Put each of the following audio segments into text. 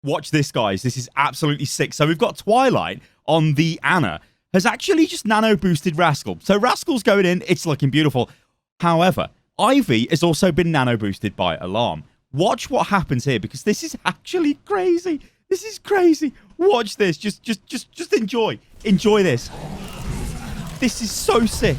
Watch this, guys. This is absolutely sick. So we've got Twilight on the Ana. Has actually just nano boosted Rascal. So Rascal's going in. It's looking beautiful. However, Ivy has also been nano boosted by Alarm. Watch what happens here, because this is actually crazy. This is crazy. Watch this. Just enjoy. Enjoy this. This is so sick.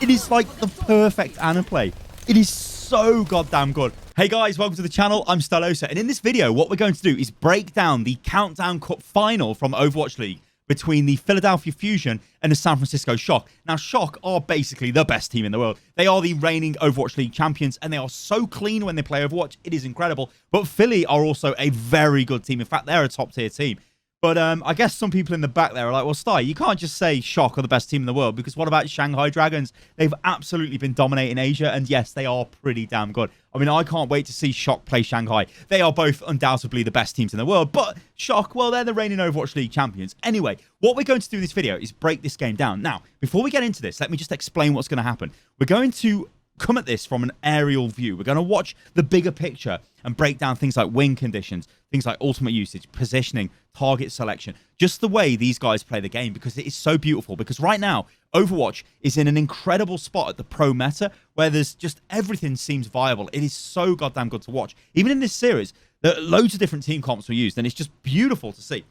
It is like the perfect Ana play. It is so goddamn good. Hey guys, welcome to the channel. I'm Stylosa, and in this video, what we're going to do is break down the Countdown Cup final from Overwatch League between the Philadelphia Fusion and the San Francisco Shock. Now, Shock are basically the best team in the world. They are the reigning Overwatch League champions, and they are so clean when they play Overwatch. It is incredible. But Philly are also a very good team. In fact, they're a top-tier team. But I guess some people in the back there are like, well, Sty, you can't just say Shock are the best team in the world, because what about Shanghai Dragons? They've absolutely been dominating Asia, and yes, they are pretty damn good. I mean, I can't wait to see Shock play Shanghai. They are both undoubtedly the best teams in the world, but Shock, well, they're the reigning Overwatch League champions. Anyway, what we're going to do in this video is break this game down. Now, before we get into this, let me just explain what's going to happen. We're going to come at this from an aerial view. We're going to watch the bigger picture and break down things like win conditions, things like ultimate usage, positioning, target selection, just the way these guys play the game, because it is so beautiful. Because right now, Overwatch is in an incredible spot at the pro meta where there's just everything seems viable. It is so goddamn good to watch. Even in this series, there are loads of different team comps were used, and it's just beautiful to see.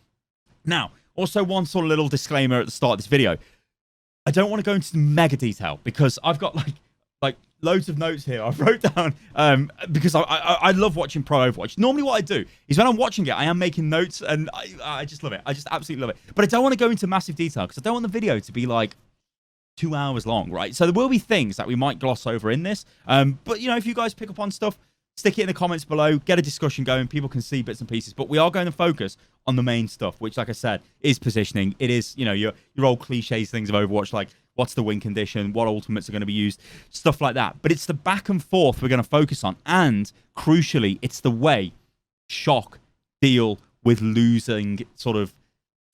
Now, also one sort of little disclaimer at the start of this video. I don't want to go into mega detail because I've got like loads of notes here I wrote down because I love watching pro Overwatch. Normally what I do is when I'm watching it, I am making notes, and I just love it. I just absolutely love it. But I don't want to go into massive detail because I don't want the video to be like 2 hours long, right? So there will be things that we might gloss over in this. But, you know, if you guys pick up on stuff, stick it in the comments below, get a discussion going. People can see bits and pieces. But we are going to focus on the main stuff, which, like I said, is positioning. It is, you know, your old cliches things of Overwatch, like what's the win condition, what ultimates are going to be used, stuff like that. But it's the back and forth we're going to focus on. And, crucially, it's the way Shock deal with losing sort of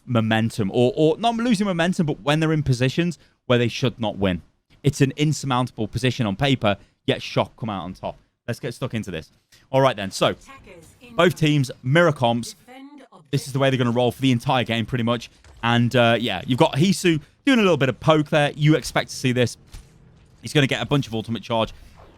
momentum. Or not losing momentum, but when they're in positions where they should not win. It's an insurmountable position on paper, yet Shock come out on top. Let's get stuck into this. All right, then. So, both teams, mirror comps. This is the way they're going to roll for the entire game, pretty much. And, yeah, you've got Hisu doing a little bit of poke there. You expect to see this. He's going to get a bunch of ultimate charge.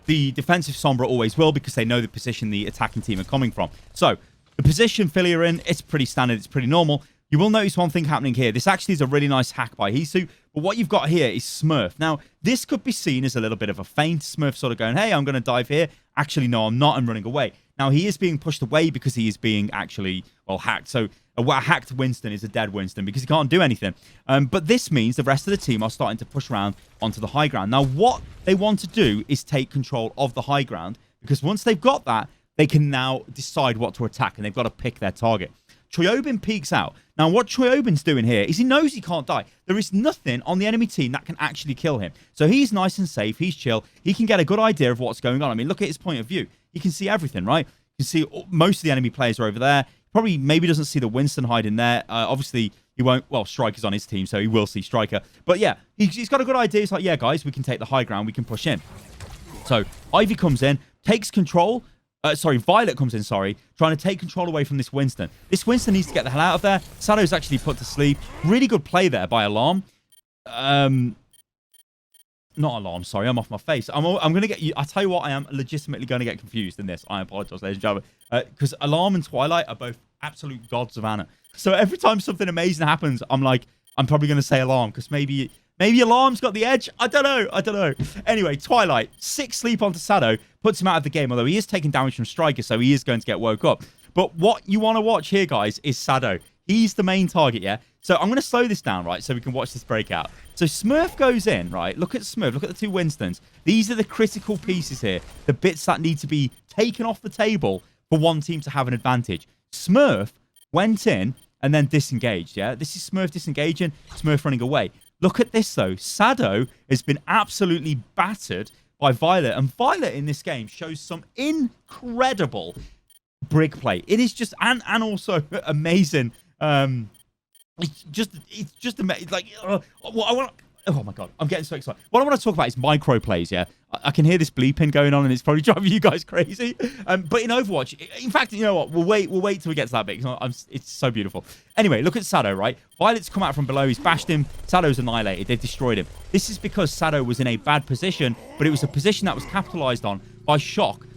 The defensive Sombra always will, because they know the position the attacking team are coming from. So, the position Philly are in, it's pretty standard. It's pretty normal. You will notice one thing happening here. This actually is a really nice hack by Hisu. But what you've got here is Smurf. Now, this could be seen as a little bit of a feint. Smurf sort of going, hey, I'm going to dive here. Actually, no, I'm not. I'm running away. Now, he is being pushed away because he is being actually, well, hacked. So, a hacked Winston is a dead Winston because he can't do anything. But this means the rest of the team are starting to push around onto the high ground. Now, what they want to do is take control of the high ground, because once they've got that, they can now decide what to attack, and they've got to pick their target. Triobin peeks out. Now, what Triobin's doing here is he knows he can't die. There is nothing on the enemy team that can actually kill him. So he's nice and safe. He's chill. He can get a good idea of what's going on. I mean, look at his point of view. He can see everything, right? You can see most of the enemy players are over there. Probably maybe doesn't see the Winston hiding there. Obviously, he won't. Well, Striker's on his team, so he will see Striker. But yeah, he's got a good idea. It's like, yeah, guys, we can take the high ground. We can push in. So Ivy comes in, takes control. Violet comes in, trying to take control away from this Winston. This Winston needs to get the hell out of there. Shadow's actually put to sleep. Really good play there by Alarm. Not Alarm, sorry. I'm off my face. I'm going to get you. I tell you what, I am legitimately going to get confused in this. I apologize, ladies and gentlemen. Because Alarm and Twilight are both absolute gods of Ana. So every time something amazing happens, I'm like, I'm probably going to say Alarm, because maybe Alarm's got the edge. I don't know. Anyway, Twilight, 6 sleep onto Shadow, puts him out of the game, although he is taking damage from Striker, so he is going to get woke up. But what you want to watch here, guys, is Shadow. He's the main target, yeah? So I'm going to slow this down, right, so we can watch this breakout. So Smurf goes in, right? Look at Smurf. Look at the 2 Winstons. These are the critical pieces here, the bits that need to be taken off the table for one team to have an advantage. Smurf went in and then disengaged, yeah? This is Smurf disengaging, Smurf running away. Look at this, though. Shadow has been absolutely battered by Violet. And Violet in this game shows some incredible brig play. It is just, and also amazing. It's just amazing. Like, Oh my God, I'm getting so excited. What I want to talk about is micro plays, yeah? I can hear this bleeping going on and it's probably driving you guys crazy. But in Overwatch, in fact, you know what? We'll wait till we get to that bit. It's so beautiful. Anyway, look at Shadow, right? Violet's come out from below. He's bashed him. Shadow's annihilated. They've destroyed him. This is because Shadow was in a bad position, but it was a position that was capitalized on by Shock.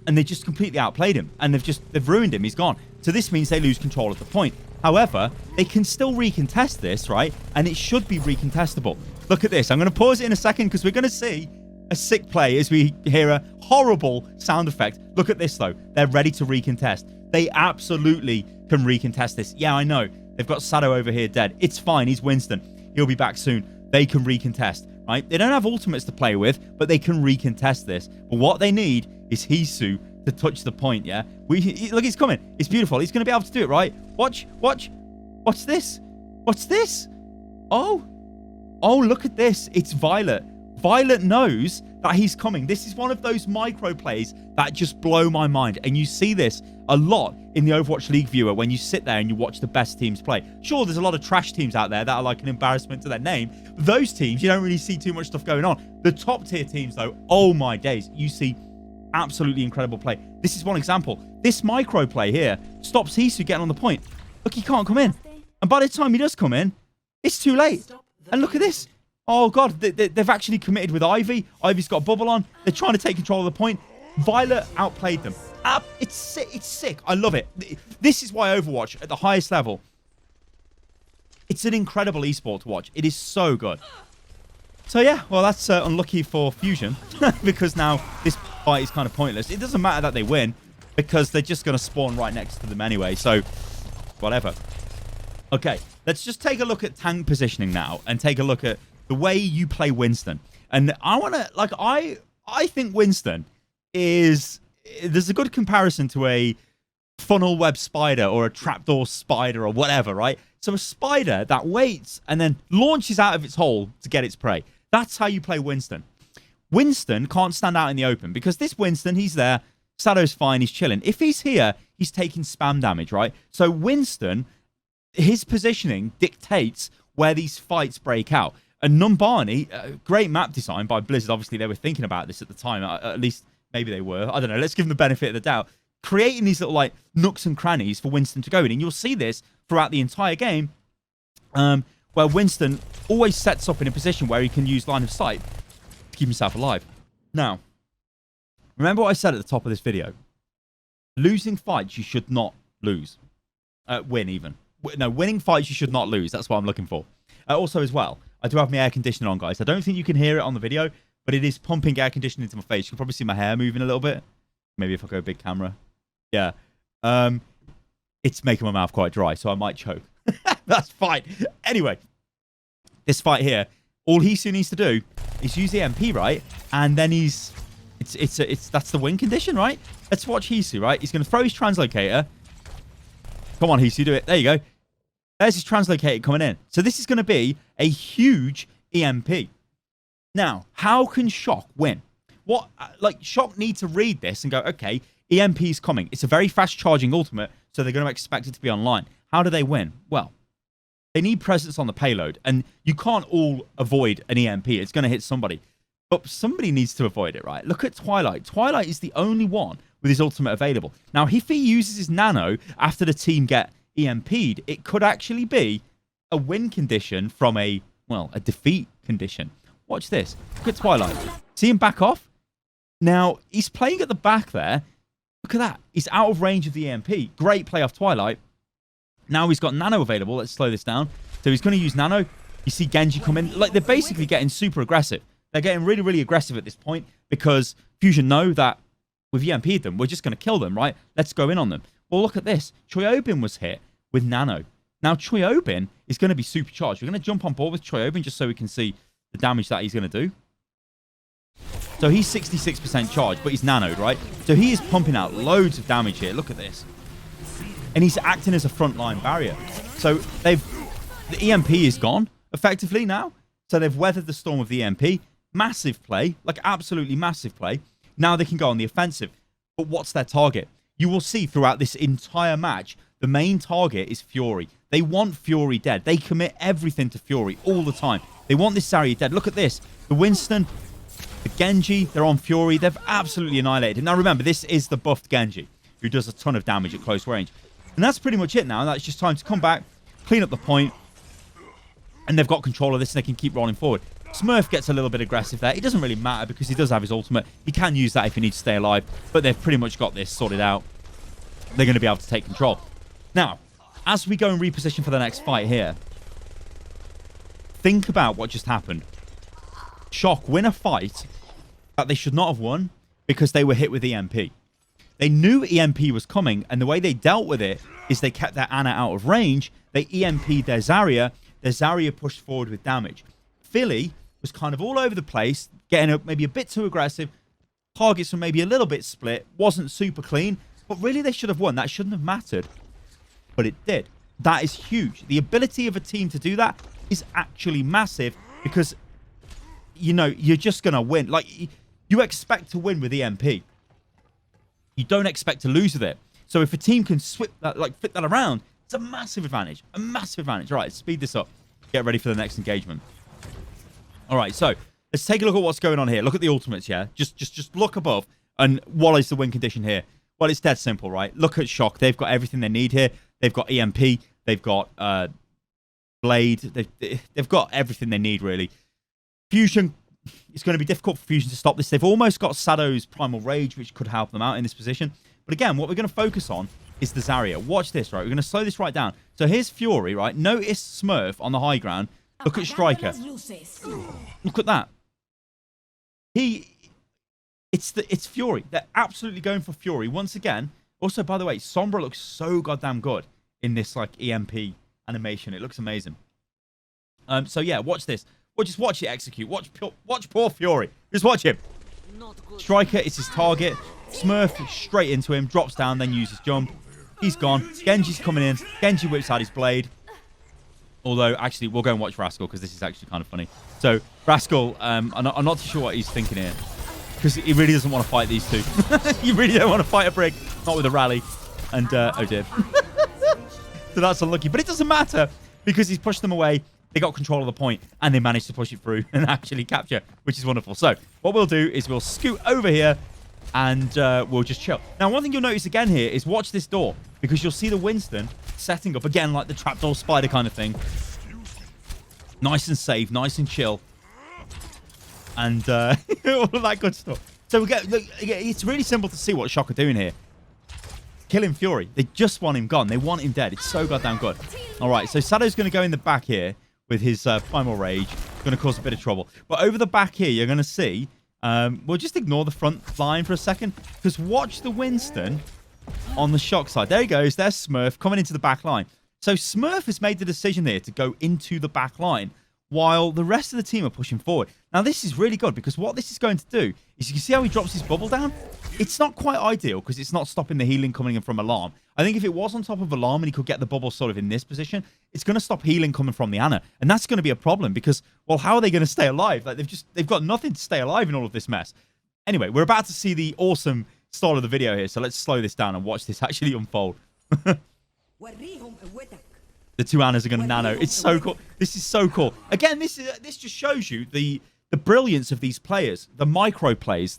And they just completely outplayed him. And they've ruined him. He's gone. So this means they lose control of the point. However, they can still recontest this, right? And it should be recontestable. Look at this. I'm going to pause it in a second because we're going to see a sick play as we hear a horrible sound effect. Look at this, though. They're ready to recontest. They absolutely can recontest this. Yeah, I know. They've got Shadow over here dead. It's fine. He's Winston. He'll be back soon. They can recontest, right? They don't have ultimates to play with, but they can recontest this. But what they need is Hisu to touch the point, yeah? Look, he's coming. It's beautiful. He's going to be able to do it, right? Watch. What's this? What's this? Oh, look at this. It's Violet. Violet knows that he's coming. This is one of those micro plays that just blow my mind. And you see this a lot in the Overwatch League viewer when you sit there and you watch the best teams play. Sure, there's a lot of trash teams out there that are like an embarrassment to their name. Those teams, you don't really see too much stuff going on. The top tier teams, though, oh my days, you see absolutely incredible play. This is one example. This micro play here stops Hisu getting on the point. Look, he can't come in. And by the time he does come in, it's too late. And look at this. Oh, God, they've actually committed with Ivy. Ivy's got bubble on. They're trying to take control of the point. Violet outplayed them. It's sick. I love it. This is why Overwatch, at the highest level, it's an incredible esport to watch. It is so good. So, yeah, well, that's unlucky for Fusion because now this fight is kind of pointless. It doesn't matter that they win because they're just going to spawn right next to them anyway. So, whatever. Okay, let's just take a look at tank positioning now and take a look at the way you play Winston. And I want to, like, I think Winston is, there's a good comparison to a funnel web spider or a trapdoor spider or whatever, right? So a spider that waits and then launches out of its hole to get its prey. That's how you play Winston. Winston can't stand out in the open because this Winston, he's there. Shadow's fine. He's chilling. If he's here, he's taking spam damage, right? So Winston, his positioning dictates where these fights break out. And Numbani, great map design by Blizzard. Obviously, they were thinking about this at the time. At least, maybe they were. I don't know. Let's give them the benefit of the doubt. Creating these little, like, nooks and crannies for Winston to go in. And you'll see this throughout the entire game, where Winston always sets up in a position where he can use line of sight to keep himself alive. Now, remember what I said at the top of this video. Losing fights, you should not lose. Win, even. No, winning fights, you should not lose. That's what I'm looking for. Also, as well, I do have my air conditioner on, guys. I don't think you can hear it on the video, but it is pumping air conditioning into my face. You can probably see my hair moving a little bit. Maybe if I go big camera. Yeah. It's making my mouth quite dry, so I might choke. That's fine. Anyway, this fight here, all Hisu needs to do is use the MP, right? And then that's the win condition, right? Let's watch Hisu, right? He's going to throw his translocator. Come on, Hisu, do it. There you go. There's his translocator coming in. So this is going to be a huge EMP. Now, how can Shock win? Shock need to read this and go, okay, EMP's coming. It's a very fast charging ultimate, so they're going to expect it to be online. How do they win? Well, they need presence on the payload, and you can't all avoid an EMP. It's going to hit somebody. But somebody needs to avoid it, right? Look at Twilight. Twilight is the only one with his ultimate available. Now, if he uses his nano after the team get EMP'd, it could actually be a win condition from a defeat condition. Watch this. Look at Twilight. See him back off? Now, he's playing at the back there. Look at that. He's out of range of the EMP. Great play off Twilight. Now he's got Nano available. Let's slow this down. So he's going to use Nano. You see Genji come in. Like, they're basically getting super aggressive. They're getting really, really aggressive at this point because Fusion know that we've EMP'd them. We're just going to kill them, right? Let's go in on them. Well, look at this. Choyobin was hit with Nano. Now, Choyobin is going to be supercharged. We're going to jump on board with Choyobin just so we can see the damage that he's going to do. So he's 66% charged, but he's nanoed, right? So he is pumping out loads of damage here. Look at this. And he's acting as a frontline barrier. So the EMP is gone, effectively, now. So they've weathered the storm of the EMP. Massive play, like absolutely massive play. Now they can go on the offensive. But what's their target? You will see throughout this entire match the main target is Fury. They want Fury dead. They commit everything to Fury all the time. They want this Zarya dead. Look at this. The Winston, the Genji, they're on Fury. They've absolutely annihilated him. Now remember, this is the buffed Genji, who does a ton of damage at close range. And that's pretty much it now. That's just time to come back, clean up the point, and they've got control of this, and they can keep rolling forward. Smurf gets a little bit aggressive there. It doesn't really matter because he does have his ultimate. He can use that if he needs to stay alive, but they've pretty much got this sorted out. They're going to be able to take control. Now, as we go and reposition for the next fight here, think about what just happened. Shock win a fight that they should not have won because they were hit with EMP. They knew EMP was coming, and the way they dealt with it is they kept their Ana out of range. They EMP'd their Zarya. Their Zarya pushed forward with damage. Philly was kind of all over the place, getting maybe a bit too aggressive. Targets were maybe a little bit split. Wasn't super clean. But really, they should have won. That shouldn't have mattered. But it did. That is huge. The ability of a team to do that is actually massive because, you know, you're just going to win. Like, you expect to win with EMP. You don't expect to lose with it. So if a team can flip that around, it's a massive advantage. A massive advantage. All right, speed this up. Get ready for the next engagement. All right, so let's take a look at what's going on here. Look at the ultimates, yeah? Just look above. And what is the win condition here? Well, it's dead simple, right? Look at Shock. They've got everything they need here. They've got EMP. They've got Blade. They've got everything they need, really. Fusion, it's going to be difficult for Fusion to stop this. They've almost got Shadow's Primal Rage, which could help them out in this position. But again, what we're going to focus on is the Zarya. Watch this, right? We're going to slow this right down. So here's Fury, right? Notice Smurf on the high ground. Look at Striker. Look at that. It's Fury. They're absolutely going for Fury once again. Also, by the way, Sombra looks so goddamn good in this like EMP animation. It looks amazing. So yeah, watch this. Well, just watch it execute. Watch poor Fury. Just watch him. Striker is his target. Smurf straight into him, drops down, then uses jump. He's gone. Genji's coming in. Genji whips out his blade. Although, actually, we'll go and watch Rascal because this is actually kind of funny. So, Rascal, I'm not too sure what he's thinking here. Because he really doesn't want to fight these two. You really don't want to fight a Brig. Not with a rally. And, oh dear. So that's unlucky. But it doesn't matter because he's pushed them away. They got control of the point and they managed to push it through and actually capture, which is wonderful. So, what we'll do is we'll scoot over here and we'll just chill. Now, one thing you'll notice again here is watch this door because you'll see the Winston setting up again like the trapdoor spider kind of thing. Nice and safe, nice and chill. And all of that good stuff. So we get, look, it's really simple to see what Shock are doing here. Killing Fury. They just want him gone. They want him dead. It's so goddamn good. All right, so Shadow's going to go in the back here with his Primal Rage. Going to cause a bit of trouble. But over the back here, you're going to see... we'll just ignore the front line for a second. Because watch the Winston on the Shock side. There he goes. There's Smurf coming into the back line. So Smurf has made the decision here to go into the back line while the rest of the team are pushing forward. Now, this is really good because what this is going to do is you can see how he drops his bubble down. It's not quite ideal because it's not stopping the healing coming in from Alarm. I think if it was on top of Alarm and he could get the bubble sort of in this position, it's going to stop healing coming from the Ana. And that's going to be a problem because, well, how are they going to stay alive? Like they've got nothing to stay alive in all of this mess. Anyway, we're about to see the awesome start of the video here. So let's slow this down and watch this actually unfold. The two Anas are going to nano. It's so cool. This is so cool. Again, this just shows you the brilliance of these players, the micro plays,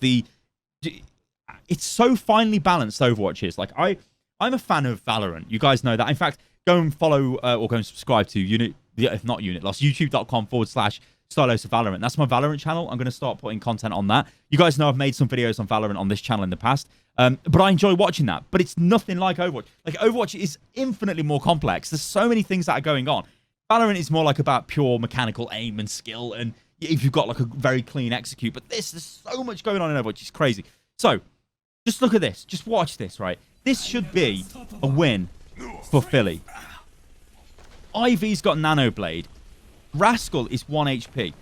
it's so finely balanced Overwatch is. Like I'm a fan of Valorant. You guys know that. In fact, go and follow or go and subscribe to youtube.com/Stylosa Valorant. That's my Valorant channel. I'm going to start putting content on that. You guys know I've made some videos on Valorant on this channel in the past. But I enjoy watching that. But it's nothing like Overwatch. Like Overwatch is infinitely more complex. There's so many things that are going on. Valorant is more like about pure mechanical aim and skill. And if you've got like a very clean execute. But there's so much going on in Overwatch. It's crazy. So just look at this. Just watch this, right? This should be a win for Philly. Ivy's got NANOBLADE. Rascal is 1 HP.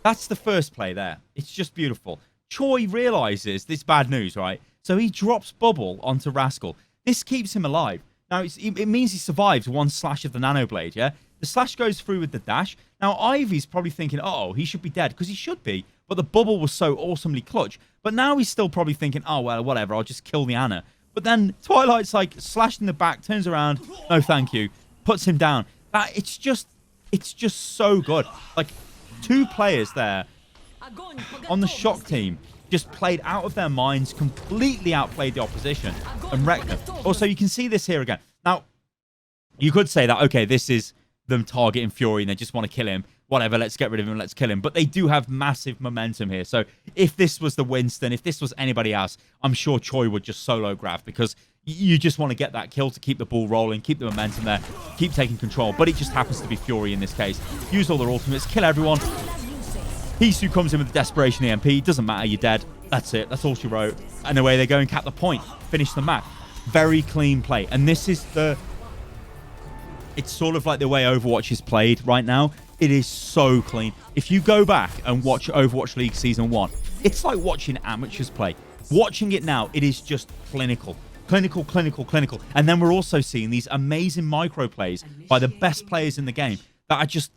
That's the first play there. It's just beautiful. Choi realizes this bad news, right? So he drops Bubble onto Rascal. This keeps him alive. Now, it means he survives one slash of the NANOBLADE, yeah? The slash goes through with the dash. Now, Ivy's probably thinking, oh, he should be dead, because he should be. But the Bubble was so awesomely clutch. But now he's still probably thinking, oh, well, whatever, I'll just kill the Ana. But then Twilight's like slashed in the back, turns around, no thank you, puts him down. It's just so good. Like, 2 players there on the Shock team just played out of their minds, completely outplayed the opposition and wrecked them. Also, you can see this here again. Now, you could say that, okay, this is them targeting Fury and they just want to kill him. Whatever, let's get rid of him, let's kill him. But they do have massive momentum here. So if this was the Winston, if this was anybody else, I'm sure Choi would just solo grab, because you just want to get that kill to keep the ball rolling, keep the momentum there, keep taking control. But it just happens to be Fury in this case. Use all their ultimates, kill everyone. Hisu comes in with the desperation EMP. Doesn't matter, you're dead. That's it. That's all she wrote. And away they go and cap the point. Finish the match. Very clean play. And this is the... It's sort of like the way Overwatch is played right now. It is so clean. If you go back and watch Overwatch League Season 1, it's like watching amateurs play. Watching it now, it is just clinical. Clinical, clinical, clinical. And then we're also seeing these amazing micro plays by the best players in the game that are just...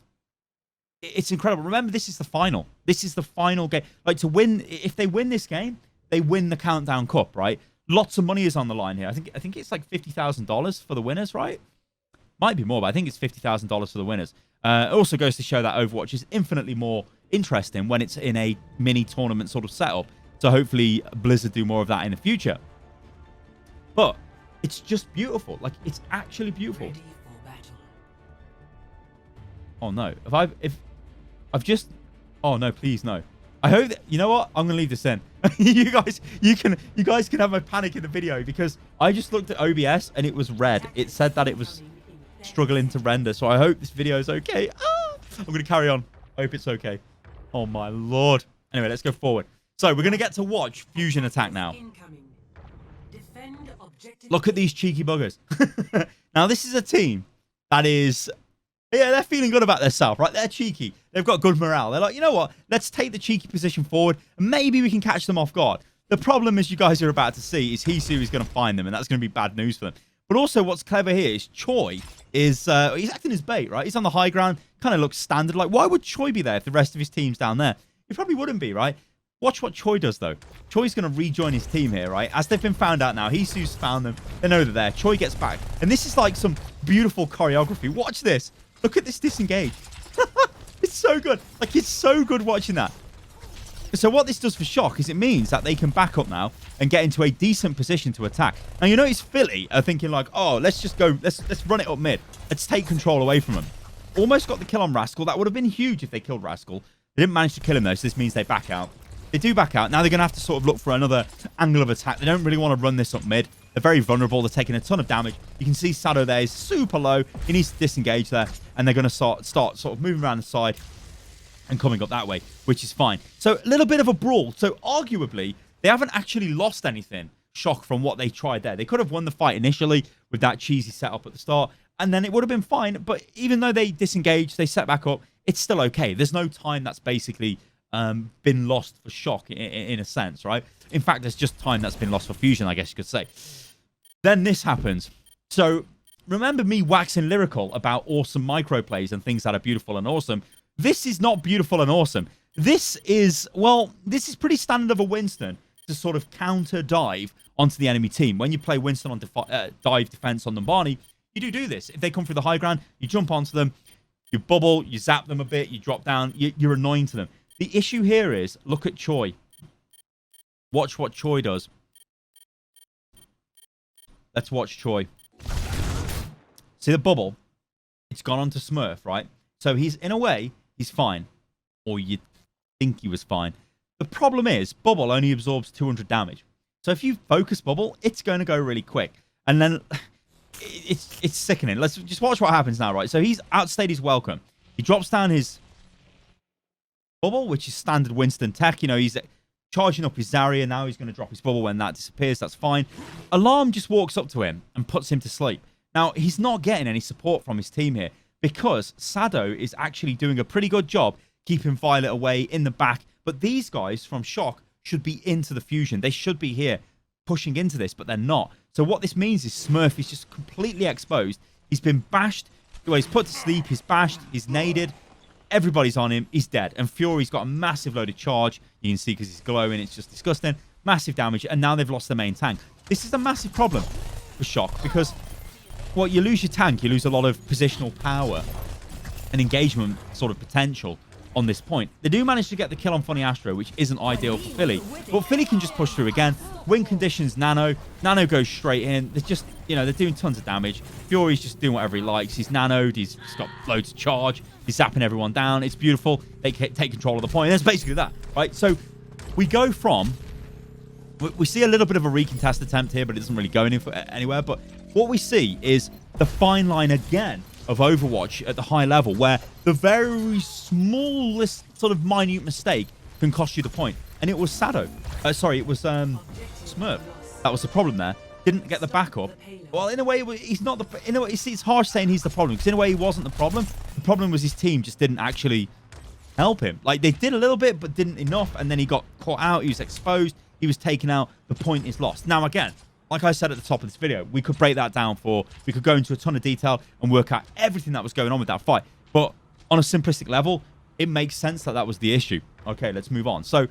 It's incredible. Remember, this is the final. This is the final game. Like, to win, if they win this game, they win the Countdown Cup, right? Lots of money is on the line here. I think it's like $50,000 for the winners, right? Might be more, but I think it's $50,000 for the winners. It also goes to show that Overwatch is infinitely more interesting when it's in a mini tournament sort of setup. So hopefully Blizzard do more of that in the future. But it's just beautiful. Like, it's actually beautiful. Oh no! If I've just... Oh no! Please no! I hope that... You know what? I'm gonna leave this in. you guys can have my panic in the video, because I just looked at OBS and it was red. It said that it was struggling to render. So I hope this video is okay. I'm gonna carry on. I hope it's okay. Oh my lord! Anyway, let's go forward. So we're gonna get to watch Fusion attack now. Look at these cheeky buggers. Now this is a team that is... Yeah, they're feeling good about themselves, right? They're cheeky. They've got good morale. They're like, you know what? Let's take the cheeky position forward, and maybe we can catch them off guard. The problem, as you guys are about to see, is Hisu is going to find them, and that's going to be bad news for them. But also, what's clever here is Choi is... he's acting as bait, right? He's on the high ground. Kind of looks standard. Like, why would Choi be there if the rest of his team's down there? He probably wouldn't be, right? Watch what Choi does, though. Choi's going to rejoin his team here, right? As they've been found out now. Hisu's found them. They know they're there. Choi gets back. And this is like some beautiful choreography. Watch this. Look at this disengage. It's so good. Like, it's so good watching that. So what this does for Shock is it means that they can back up now and get into a decent position to attack. Now, you notice Philly are thinking like, oh, let's just go. Let's run it up mid. Let's take control away from them. Almost got the kill on Rascal. That would have been huge if they killed Rascal. They didn't manage to kill him, though, so this means they back out. They do back out. Now they're going to have to sort of look for another angle of attack. They don't really want to run this up mid. They're very vulnerable. They're taking a ton of damage. You can see Sado there is super low. He needs to disengage there. And they're going to start sort of moving around the side and coming up that way, which is fine. So a little bit of a brawl. So arguably, they haven't actually lost anything, Shock, from what they tried there. They could have won the fight initially with that cheesy setup at the start, and then it would have been fine. But even though they disengaged, they set back up, it's still okay. There's no time that's basically been lost for Shock in a sense, right? In fact, there's just time that's been lost for Fusion, I guess you could say. Then this happens. So remember me waxing lyrical about awesome micro plays and things that are beautiful and awesome. This is not beautiful and awesome. This is, well, this is pretty standard of a Winston to sort of counter dive onto the enemy team. When you play Winston on dive defense on Numbani, you do this. If they come through the high ground, you jump onto them, you bubble, you zap them a bit, you drop down, you're annoying to them. The issue here is, look at Choi. Watch what Choi does. Let's watch Choi. See the bubble? It's gone onto Smurf, right? So he's, in a way, he's fine. Or you'd think he was fine. The problem is, bubble only absorbs 200 damage. So if you focus bubble, it's going to go really quick. And then it's sickening. Let's just watch what happens now, right? So he's outstayed his welcome. He drops down his bubble, which is standard Winston tech. You know, he's charging up his Zarya. Now he's going to drop his bubble when that disappears. That's fine. Alarm just walks up to him and puts him to sleep. Now, he's not getting any support from his team here because Sado is actually doing a pretty good job keeping Violet away in the back. But these guys from Shock should be into the Fusion. They should be here pushing into this, but they're not. So what this means is Smurf is just completely exposed. He's been bashed. Well, he's put to sleep. He's bashed. He's naded. Everybody's on him. He's dead. And Fury's got a massive load of charge. You can see because he's glowing. It's just disgusting. Massive damage. And now they've lost the main tank. This is a massive problem for Shock because, well, you lose your tank, you lose a lot of positional power and engagement sort of potential on this point. They do manage to get the kill on Funny Astro, which isn't ideal for Philly. But Philly can just push through again. Win conditions, Nano. Nano goes straight in. They're just, you know, they're doing tons of damage. Fury's just doing whatever he likes. He's nanoed. He's got loads of charge. He's zapping everyone down. It's beautiful. They take control of the point. That's basically that, right? So we go from... We see a little bit of a recontest attempt here, but it doesn't really go anywhere. But what we see is the fine line again of Overwatch at the high level, where the very smallest sort of minute mistake can cost you the point. And it was Sado. Sorry, it was Smurf. That was the problem there. Didn't get the backup. Well, in a way, he's not the... In a way, it's harsh saying he's the problem, because in a way, he wasn't the problem. The problem was his team just didn't actually help him. Like, they did a little bit, but didn't enough, and then he got caught out. He was exposed. He was taken out. The point is lost. Now, again, like I said at the top of this video, we could break that down we could go into a ton of detail and work out everything that was going on with that fight. But on a simplistic level, it makes sense that that was the issue. Okay, let's move on. So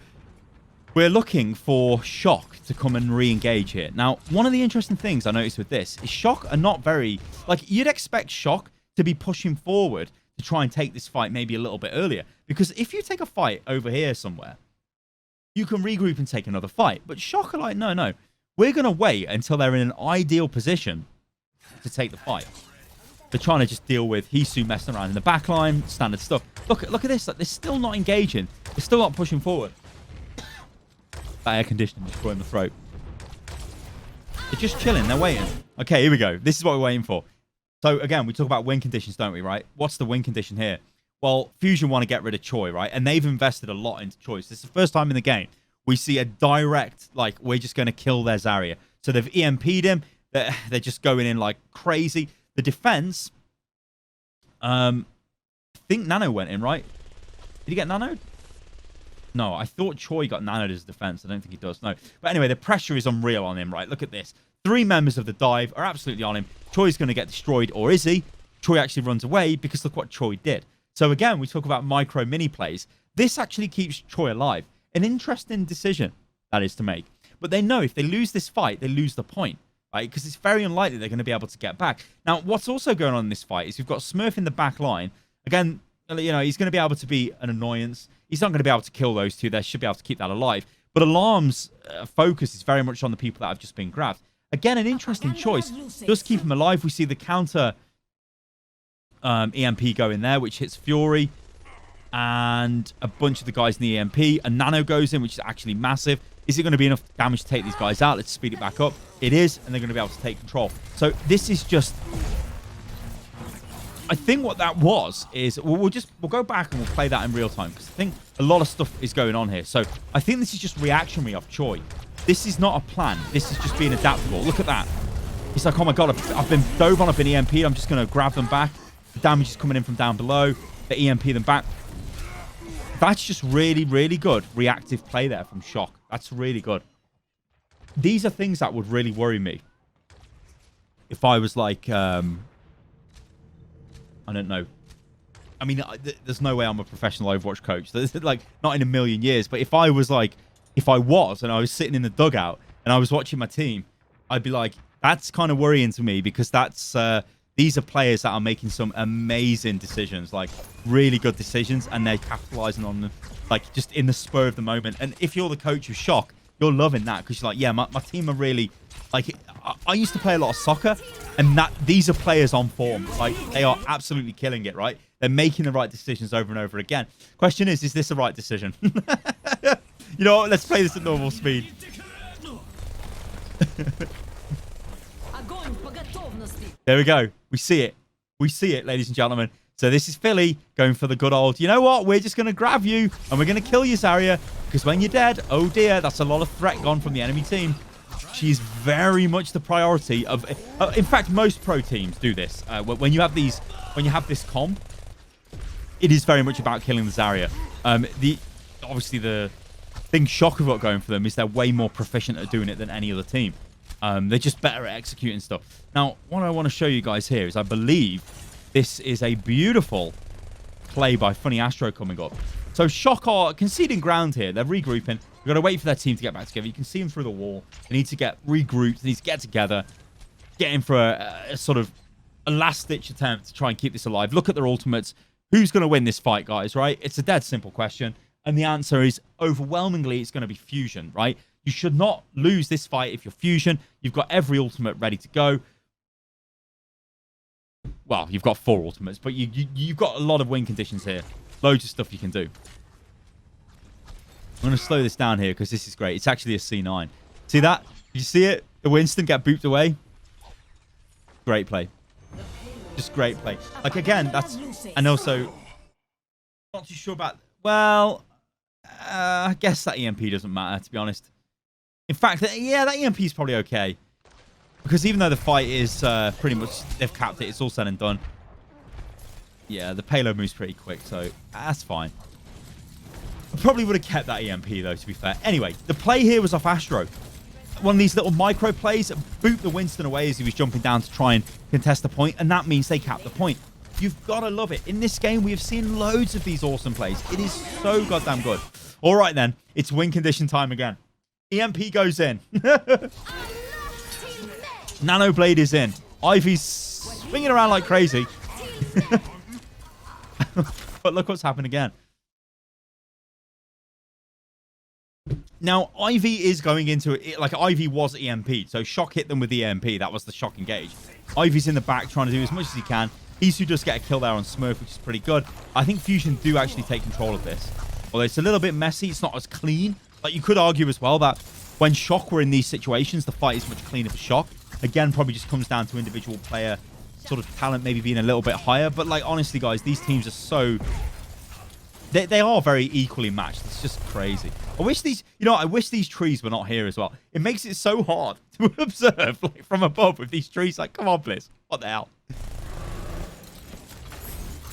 we're looking for Shock to come and re-engage here. Now, one of the interesting things I noticed with this is Shock are not very... Like, you'd expect Shock to be pushing forward to try and take this fight maybe a little bit earlier. Because if you take a fight over here somewhere, you can regroup and take another fight. But Shock are like, no. We're going to wait until they're in an ideal position to take the fight. They're trying to just deal with Hisu messing around in the backline, standard stuff. Look at this. Like, they're still not engaging. They're still not pushing forward. That air conditioning just in the throat. They're just chilling. They're waiting. Okay, here we go. This is what we're waiting for. So, again, we talk about win conditions, don't we, right? What's the win condition here? Well, Fusion want to get rid of Choi, right? And they've invested a lot into Choi. This is the first time in the game we see a direct, like, we're just going to kill their Zarya. So they've EMP'd him. They're just going in like crazy. The defense, I think Nano went in, right? Did he get nanoed? No, I thought Choi got nanoed as defense. I don't think he does. No. But anyway, the pressure is unreal on him, right? Look at this. 3 members of the dive are absolutely on him. Choi's going to get destroyed, or is he? Choi actually runs away because look what Choi did. So again, we talk about micro mini plays. This actually keeps Choi alive. An interesting decision that is to make. But they know if they lose this fight, they lose the point, right? Because it's very unlikely they're going to be able to get back. Now, what's also going on in this fight is we've got Smurf in the back line. Again, you know, he's going to be able to be an annoyance. He's not going to be able to kill those two. They should be able to keep that alive. But Alarm's focus is very much on the people that have just been grabbed. Again, an interesting choice. Does keep him alive. We see the counter EMP go in there, which hits Fury. And a bunch of the guys in the EMP. A Nano goes in, which is actually massive. Is it going to be enough damage to take these guys out? Let's speed it back up. It is, and they're going to be able to take control. So this is just... I think what that was is... We'll go back and we'll play that in real time, because I think a lot of stuff is going on here. So I think this is just reactionary off Choi. This is not a plan. This is just being adaptable. Look at that. He's like, oh my god, I've been dove on, I've been EMP'd. I'm just going to grab them back. The damage is coming in from down below. They EMP them back. That's just really, really good reactive play there from Shock. That's really good. These are things that would really worry me. If I was like, I don't know. I mean, there's no way I'm a professional Overwatch coach. There's, like, not in a million years. But if I was like, if I was and I was sitting in the dugout and I was watching my team, I'd be like, that's kind of worrying to me, because that's... These are players that are making some amazing decisions, like really good decisions, and they're capitalizing on them, like just in the spur of the moment. And if you're the coach of Shock, you're loving that, because you're like, yeah, my team are really, like, I used to play a lot of soccer, and these are players on form. Like, they are absolutely killing it, right? They're making the right decisions over and over again. Question is this the right decision? You know what? Let's play this at normal speed. There we go. We see it. We see it, ladies and gentlemen. So this is Philly going for the good old, you know what? We're just going to grab you and we're going to kill you, Zarya. Because when you're dead, oh dear, that's a lot of threat gone from the enemy team. She's very much the priority of... in fact, most pro teams do this. When you have this comp, it is very much about killing the Zarya. Obviously, the thing Shock have got going for them is they're way more proficient at doing it than any other team. They're just better at executing stuff. Now, what I want to show you guys here is I believe this is a beautiful play by Funny Astro coming up. So Shock are conceding ground here. They're regrouping. We've got to wait for their team to get back together. You can see them through the wall. They need to get regrouped. They need to get together. Get in for a sort of a last-ditch attempt to try and keep this alive. Look at their ultimates. Who's going to win this fight, guys, right? It's a dead simple question. And the answer is overwhelmingly it's going to be Fusion, right? You should not lose this fight if you're Fusion. You've got every ultimate ready to go. Well, you've got 4 ultimates, but you've got a lot of win conditions here. Loads of stuff you can do. I'm going to slow this down here because this is great. It's actually a C9. See that? Did you see it? The Winston get booped away. Great play. Just great play. Like, again, that's... And also, not too sure about... Well, I guess that EMP doesn't matter, to be honest. In fact, yeah, that EMP is probably okay. Because even though the fight is pretty much... They've capped it. It's all said and done. Yeah, the payload moves pretty quick, so that's fine. I probably would have kept that EMP, though, to be fair. Anyway, the play here was off Astro. One of these little micro plays, boot the Winston away as he was jumping down to try and contest the point, and that means they cap the point. You've got to love it. In this game, we have seen loads of these awesome plays. It is so goddamn good. All right, then. It's win condition time again. EMP goes in. NANOBLADE is in. Ivy's swinging around like crazy. But look what's happened again. Now, Ivy is going into it. Like, Ivy was EMP'd. So, Shock hit them with the EMP. That was the Shock engage. Ivy's in the back trying to do as much as he can. Isu does get a kill there on Smurf, which is pretty good. I think Fusion do actually take control of this. Although it's a little bit messy. It's not as clean. Like, you could argue as well that when Shock were in these situations, the fight is much cleaner for Shock. Again, probably just comes down to individual player sort of talent maybe being a little bit higher. But, like, honestly, guys, these teams are so... They are very equally matched. It's just crazy. I wish these... You know, I wish these trees were not here as well. It makes it so hard to observe, like, from above with these trees. Like, come on, Bliss. What the hell?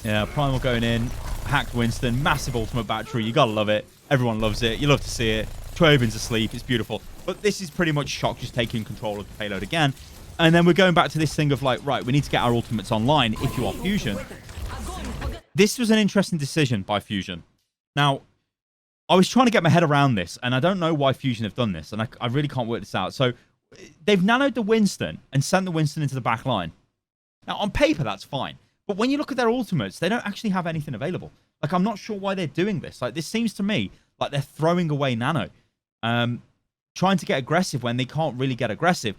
Yeah, Primal going in. Hacked Winston. Massive ultimate battery. You gotta love it. Everyone loves it. You love to see it. Trobin's asleep. It's beautiful. But this is pretty much Shock just taking control of the payload again. And then we're going back to this thing of, like, right, we need to get our ultimates online if you are Fusion. This was an interesting decision by Fusion. Now, I was trying to get my head around this, and I don't know why Fusion have done this, and I really can't work this out. So, they've nanoed the Winston and sent the Winston into the back line. Now, on paper, that's fine. But when you look at their ultimates, they don't actually have anything available. Like, I'm not sure why they're doing this. Like, this seems to me like they're throwing away Nano. Trying to get aggressive when they can't really get aggressive.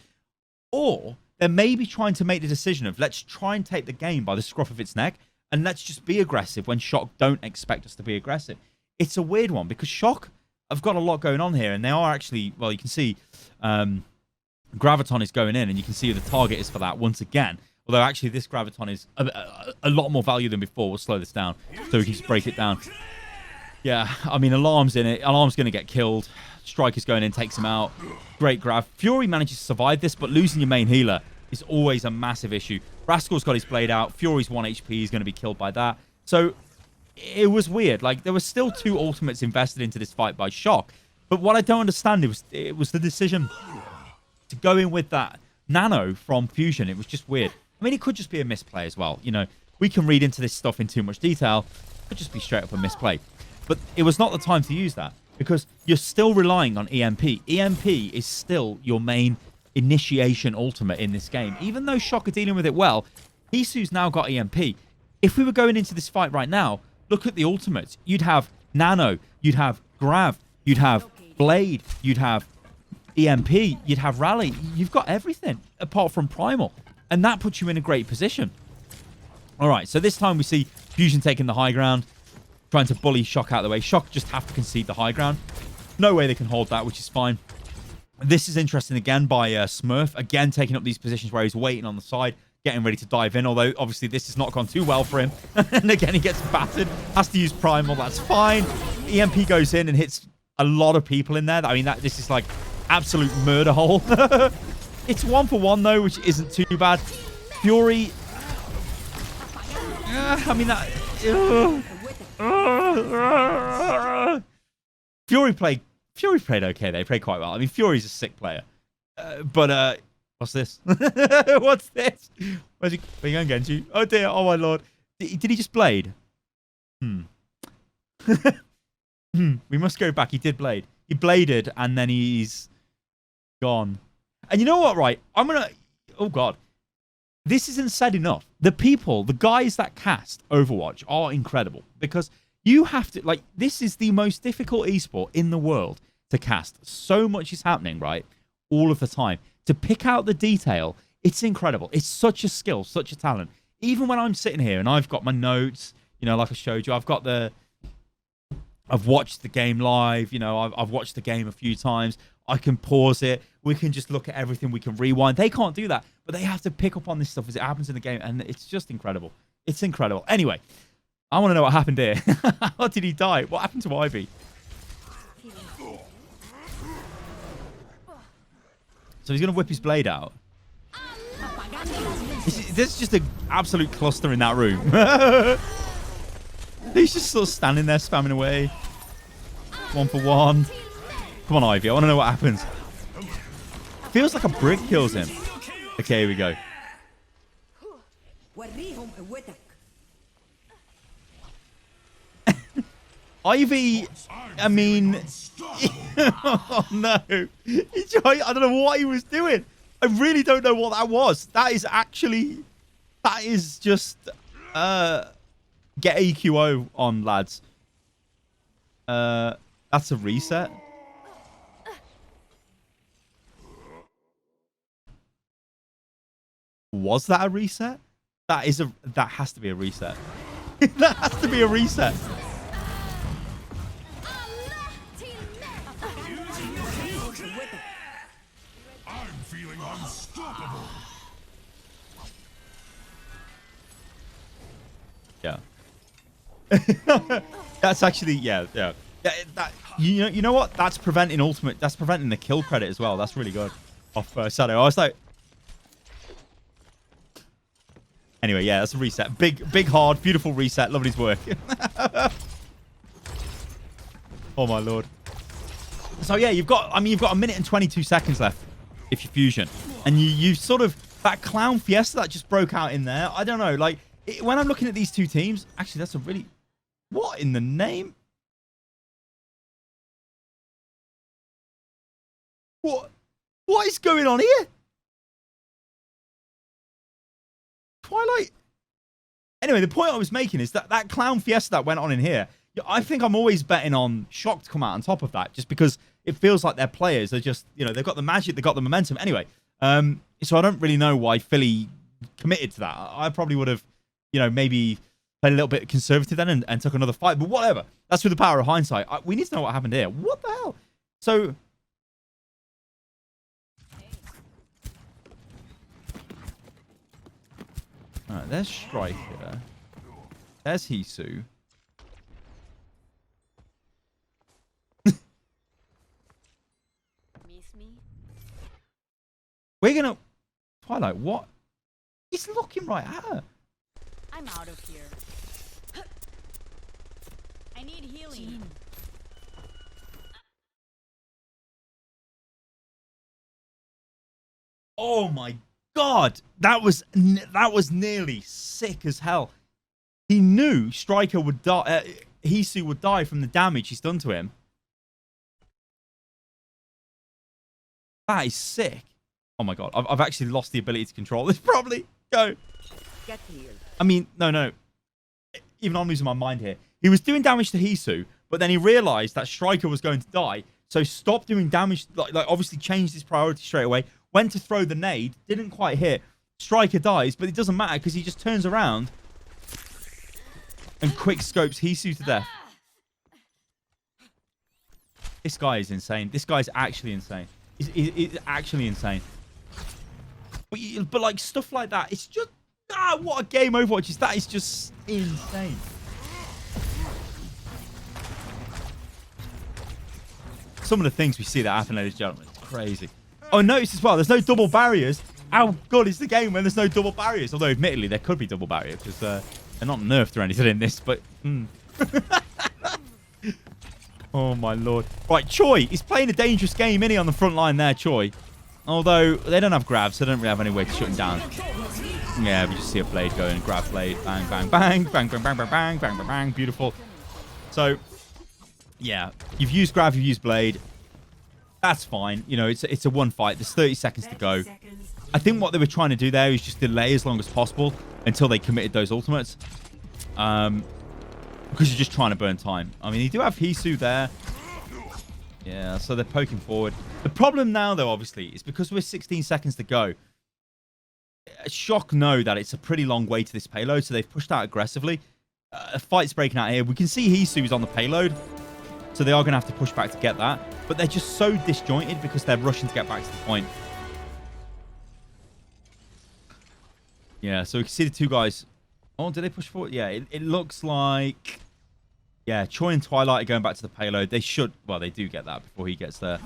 Or they're maybe trying to make the decision of, let's try and take the game by the scruff of its neck, and let's just be aggressive when Shock don't expect us to be aggressive. It's a weird one because Shock have got a lot going on here, and they are actually, well, you can see Graviton is going in, and you can see who the target is for that once again. Although, actually, this Graviton is a lot more value than before. We'll slow this down so we can just break it down. Yeah, I mean, Alarm's in it. Alarm's going to get killed. Striker's going in, takes him out. Great grab. Fury manages to survive this, but losing your main healer is always a massive issue. Rascal's got his blade out. Fury's 1 HP. He's going to be killed by that. So, it was weird. Like, there were still 2 ultimates invested into this fight by Shock. But what I don't understand, it was the decision to go in with that Nano from Fusion. It was just weird. I mean, it could just be a misplay as well. You know, we can read into this stuff in too much detail. It could just be straight up a misplay. But it was not the time to use that because you're still relying on EMP. EMP is still your main initiation ultimate in this game. Even though Shock are dealing with it well, Hisu's now got EMP. If we were going into this fight right now, look at the ultimates. You'd have Nano, you'd have Grav, you'd have Blade, you'd have EMP, you'd have Rally. You've got everything apart from Primal. And that puts you in a great position. All right, so this time we see Fusion taking the high ground, trying to bully Shock out of the way. Shock just have to concede the high ground. No way they can hold that, which is fine. This is interesting again by Smurf. Again, taking up these positions where he's waiting on the side, getting ready to dive in. Although, obviously, this has not gone too well for him. And again, he gets battered. Has to use Primal. That's fine. EMP goes in and hits a lot of people in there. I mean, this is like absolute murder hole. It's 1-for-1, though, which isn't too bad. Fury... I mean, that... Fury played okay. They played quite well. I mean, Fury's a sick player. But, what's this? What's this? Where are you going, Genji? Oh, dear. Oh, my lord. Did he just blade? We must go back. He did blade. He bladed, and then he's gone. And you know what, right? I'm going to... Oh, God. This isn't said enough. The guys that cast Overwatch are incredible. Because you have to... Like, this is the most difficult esport in the world to cast. So much is happening, right? All of the time. To pick out the detail, it's incredible. It's such a skill, such a talent. Even when I'm sitting here and I've got my notes, you know, like I showed you, I've watched the game live, you know, I've watched the game a few times. I can pause it. We can just look at everything. We can rewind. They can't do that, but they have to pick up on this stuff as it happens in the game, and it's just incredible. It's incredible. Anyway, I want to know what happened here. How did he die? What happened to Ivy? So he's going to whip his blade out. There's just an absolute cluster in that room. He's just sort of standing there spamming away. 1 for 1. Come on, Ivy. I want to know what happens. Feels like a brick kills him. Okay, here we go. Ivy, I mean... oh, no. I don't know what he was doing. I really don't know what that was. That is actually... That is just... Get EQO on, lads. That's a reset. Was that a reset? That has to be a reset. That has to be a reset. I'm feeling unstoppable. Yeah. That's actually you know what? That's preventing ultimate. That's preventing the kill credit as well. That's really good. Off Shadow. I was like. Anyway, yeah, that's a reset. Big, hard, beautiful reset. Lovely his work. Oh my lord. So yeah, you've got a minute and 22 seconds left if you fusion, and you sort of that clown fiesta that just broke out in there. I don't know, like when I'm looking at these two teams, actually, that's a really what in the name? What is going on here? Twilight. Anyway, the point I was making is that clown fiesta that went on in here. I think I'm always betting on Shock to come out on top of that, just because it feels like their players are just, you know, they've got the magic, they've got the momentum. Anyway, so I don't really know why Philly committed to that. I probably would have, you know, maybe played a little bit conservative then and took another fight, but whatever. That's with the power of hindsight. We need to know what happened here. What the hell? So... Alright, there's Striker. There's Hisu. We're gonna... Twilight, what? He's looking right at her. I'm out of here. I need healing. Oh my god, that was nearly sick as hell. He knew Striker would die. Hisu would die from the damage he's done to him. That is sick. Oh my god, I've actually lost the ability to control this. Probably go. Get here. I mean, no. Even I'm losing my mind here. He was doing damage to Hisu, but then he realized that Striker was going to die, so stopped doing damage. Like obviously changed his priority straight away. Went to throw the nade, didn't quite hit. Striker dies, but it doesn't matter because he just turns around and quick scopes Hisu to death. This guy is insane. This guy's actually insane. He's actually insane. But like stuff like that, it's just what a game Overwatch is. That is just insane. Some of the things we see that happen, ladies and gentlemen, it's crazy. Oh, notice as well, there's no double barriers. How good is the game when there's no double barriers? Although, admittedly, there could be double barriers because they're not nerfed or anything in this, but... Oh, my lord. Right, Choi. He's playing a dangerous game, isn't he, on the front line there, Choi? Although, they don't have grabs, so they don't really have any way to shut him down. Yeah, we just see a blade going, grab blade, bang, bang, bang, bang, bang, bang, bang, bang, bang, bang, bang, beautiful. So, yeah, you've used Grav, you've used Blade. That's fine. You know, it's a one fight. There's 30 seconds to go. I think what they were trying to do there is just delay as long as possible until they committed those ultimates. Because you're just trying to burn time. I mean, you do have Hisu there. Yeah, so they're poking forward. The problem now, though, obviously, is because we're 16 seconds to go. Shock know that it's a pretty long way to this payload, so they've pushed out aggressively. A fight's breaking out here. We can see Hisu is on the payload, so they are going to have to push back to get that. But they're just so disjointed because they're rushing to get back to the point. Yeah, so we can see the two guys. Oh, did they push forward? Yeah, it looks like... Yeah, Choi and Twilight are going back to the payload. They should... Well, they do get that before he gets there.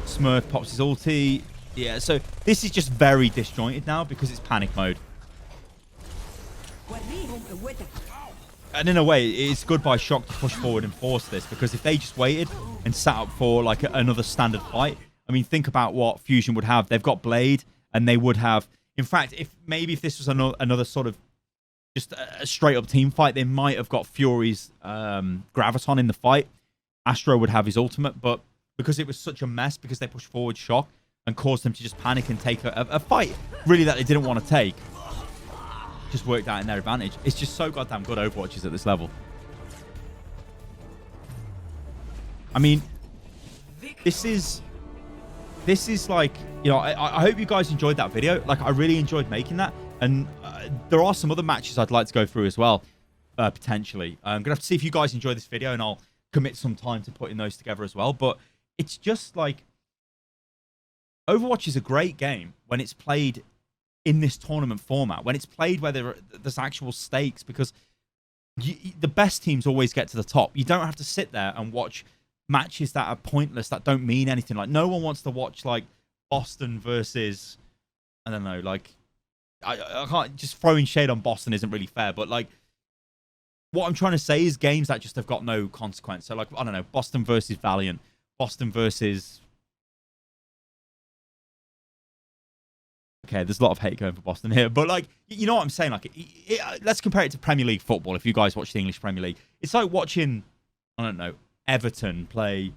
Smurf pops his ulti. Yeah, so this is just very disjointed now because it's panic mode. And in a way, it's good by Shock to push forward and force this, because if they just waited and sat up for like another standard fight, I mean, think about what Fusion would have. They've got Blade, and they would have... In fact, if this was another sort of just a straight-up team fight, they might have got Fury's Graviton in the fight. Astro would have his ultimate, but because it was such a mess, because they pushed forward Shock and caused them to just panic and take a fight, really, that they didn't want to take, just worked out in their advantage. It's just so goddamn good Overwatches at this level. I mean, this is like, you know, I hope you guys enjoyed that video. Like, I really enjoyed making that. And there are some other matches I'd like to go through as well, potentially. I'm going to have to see if you guys enjoy this video, and I'll commit some time to putting those together as well. But it's just like, Overwatch is a great game when it's played in this tournament format, when it's played where there's actual stakes, because the best teams always get to the top. You don't have to sit there and watch matches that are pointless, that don't mean anything. Like, no one wants to watch like Boston versus, I don't know, like, I can't, just throwing shade on Boston isn't really fair, but like, what I'm trying to say is games that just have got no consequence. So like, I don't know, Boston versus Valiant, Boston versus... Okay, there's a lot of hate going for Boston here, but like, you know what I'm saying? Like, let's compare it to Premier League football. If you guys watch the English Premier League, it's like watching, I don't know, Everton play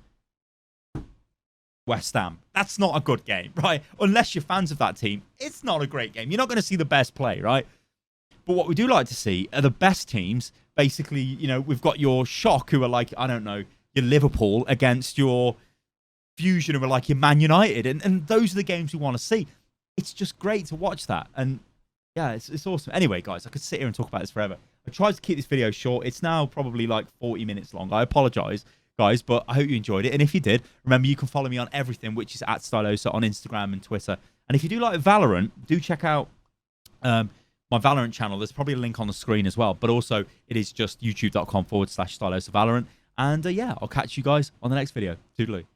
West Ham. That's not a good game, right? Unless you're fans of that team, it's not a great game. You're not going to see the best play, right? But what we do like to see are the best teams. Basically, you know, we've got your Shock, who are like, I don't know, your Liverpool, against your Fusion, who are like your Man United. And those are the games we want to see. It's just great to watch that. And yeah, it's awesome. Anyway, guys, I could sit here and talk about this forever. I tried to keep this video short. It's now probably like 40 minutes long. I apologize, guys, but I hope you enjoyed it. And if you did, remember, you can follow me on everything, which is at Stylosa on Instagram and Twitter. And if you do like Valorant, do check out my Valorant channel. There's probably a link on the screen as well. But also, it is just youtube.com/Stylosa Valorant. And yeah, I'll catch you guys on the next video. Toodaloo.